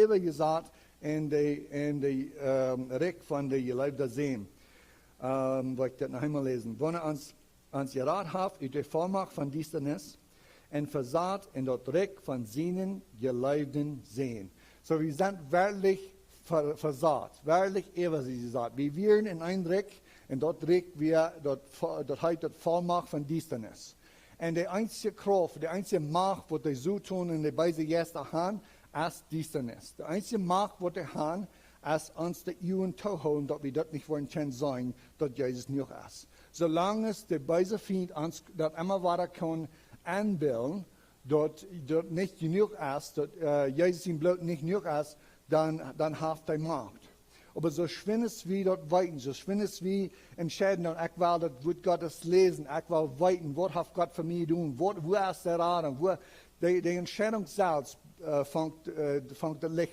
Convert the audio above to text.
even gesagt in de Reck von der geliebten Seen. Wo ich das noch einmal lesen. Wenn ans Gerad haft uit de volmacht van Diensternis en verzaad in dat Reck von seinen geliebten Seen. So wir sind wirklich versaat, wirklich gesagt. Wir wären in ein Reck, und dort Reck wir, dort heißt das Vollmacht von Diensternis. Und die einzige Kraft, die einzige Macht, die die so tun in den beiden Gästen haben, ist Diensternis. Die einzige Macht, die die haben, ist uns die Ehren zu holen, dass wir das nicht wollen können sein, dass Jesus nicht ist. Solange es die beiden Feind uns das immer weiter können anbilden, dass nicht genug ist, dass Jesus im Blut nicht genug ist, dann hat die Macht. Aber so schwindet es wie dort weiten, so schwindet es wie entscheiden, und ich will das Wort Gottes lesen, ich will weiten, was hat Gott für mich tun, wo ist der Rat, die Entscheidung selbst fängt das Licht